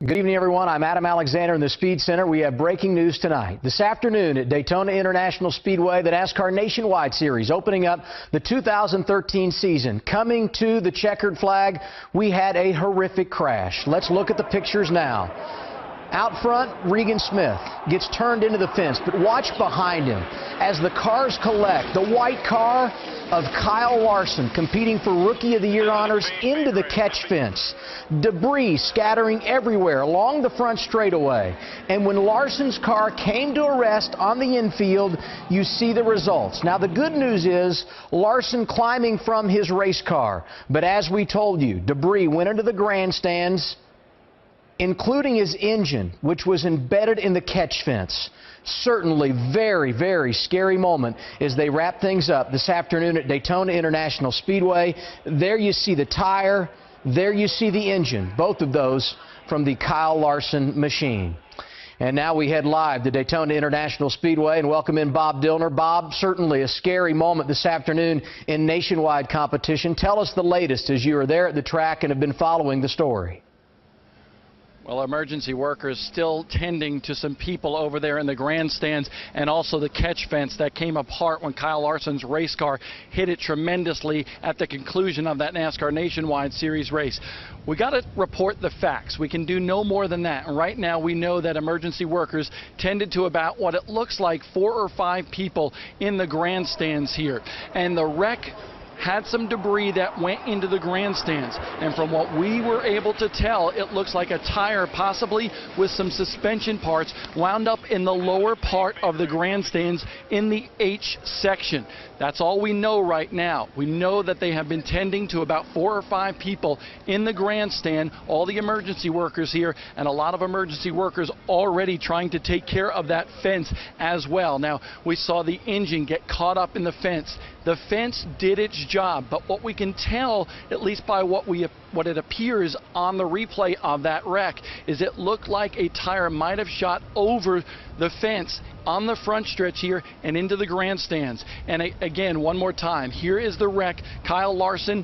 Good evening, everyone. I'm Adam Alexander in the Speed Center. We have breaking news tonight. This afternoon at Daytona International Speedway, the NASCAR Nationwide Series opening up the 2013 season. Coming to the checkered flag, we had a horrific crash. Let's look at the pictures now. Out front, Regan Smith gets turned into the fence, but watch behind him as the cars collect. The white car of Kyle Larson, competing for Rookie of the Year honors, into the catch fence. Debris scattering everywhere along the front straightaway. And when Larson's car came to a rest on the infield, you see the results. Now, the good news is Larson climbing from his race car. But as we told you, debris went into the grandstands, including his engine, which was embedded in the catch fence. Certainly very, very scary moment as they wrap things up this afternoon at Daytona International Speedway. There you see the tire, there you see the engine, both of those from the Kyle Larson machine. And now we head live to Daytona International Speedway and welcome in Bob Dillner. Bob, certainly a scary moment this afternoon in nationwide competition. Tell us the latest as you are there at the track and have been following the story. Well, emergency workers still tending to some people over there in the grandstands and also the catch fence that came apart when Kyle Larson's race car hit it tremendously at the conclusion of that NASCAR Nationwide Series race. We got to report the facts. We can do no more than that. And right now we know that emergency workers tended to about what it looks like 4 or 5 people in the grandstands here. And the wreck had some debris that went into the grandstands, and from what we were able to tell, it looks like a tire, possibly with some suspension parts, wound up in the lower part of the grandstands in the H section. That's all we know right now. We know that they have been tending to about 4 or 5 people in the grandstand, all the emergency workers here, and a lot of emergency workers already trying to take care of that fence as well. Now, we saw the engine get caught up in the fence. The fence did its job, but what we can tell, at least by what it appears on the replay of that wreck, is it looked like a tire might have shot over the fence on the front stretch here and into the grandstands. And again, one more time, here is the wreck. Kyle Larson,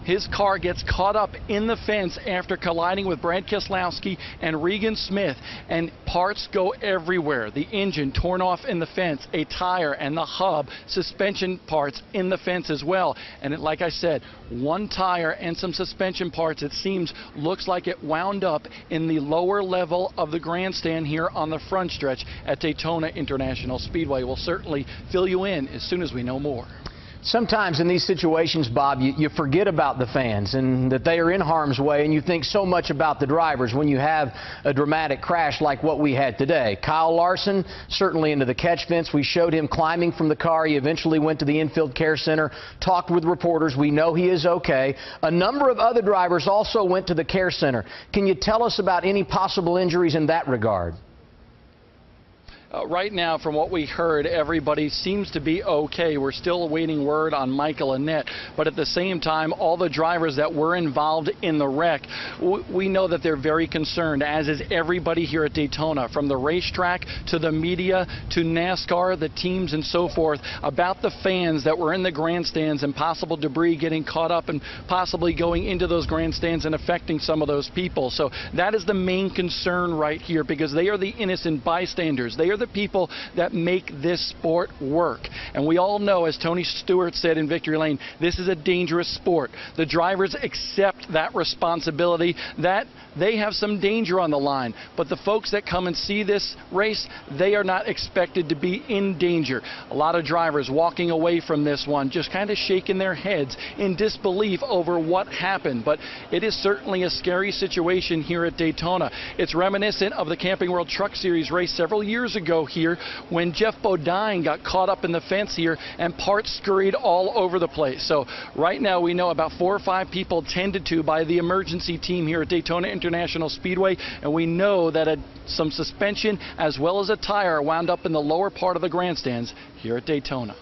his car gets caught up in the fence after colliding with Brad Keselowski and Regan Smith, and parts go everywhere. The engine torn off in the fence, a tire and the hub, suspension parts in the fence as well. And like I said, one tire and some suspension parts, it seems, looks like it wound up in the lower level of the grandstand here on the front stretch at Daytona International Speedway. We'll certainly fill you in as soon as we know more. Sometimes in these situations, Bob, you forget about the fans and that they are in harm's way, and you think so much about the drivers when you have a dramatic crash like what we had today. Kyle Larson certainly into the catch fence. We showed him climbing from the car. He eventually went to the infield care center, talked with reporters. We know he is okay. A number of other drivers also went to the care center. Can you tell us about any possible injuries in that regard? Right now, from what we heard, everybody seems to be okay. We're still awaiting word on Michael Annette, but at the same time, all the drivers that were involved in the wreck, we know that they're very concerned, as is everybody here at Daytona, from the racetrack to the media to NASCAR, the teams and so forth, about the fans that were in the grandstands and possible debris getting caught up and possibly going into those grandstands and affecting some of those people. So that is the main concern right here, because they are the innocent bystanders. They are the people that make this sport work. And we all know, as Tony Stewart said in Victory Lane, this is a dangerous sport. The drivers accept that responsibility, that they have some danger on the line. But the folks that come and see this race, they are not expected to be in danger. A lot of drivers walking away from this one, just kind of shaking their heads in disbelief over what happened. But it is certainly a scary situation here at Daytona. It's reminiscent of the Camping World Truck Series race several years ago here when Jeff Bodine got caught up in the fence here and parts scurried all over the place. So right now we know about 4 or 5 people tended to by the emergency team here at Daytona International Speedway, and we know that some suspension as well as a tire wound up in the lower part of the grandstands here at Daytona.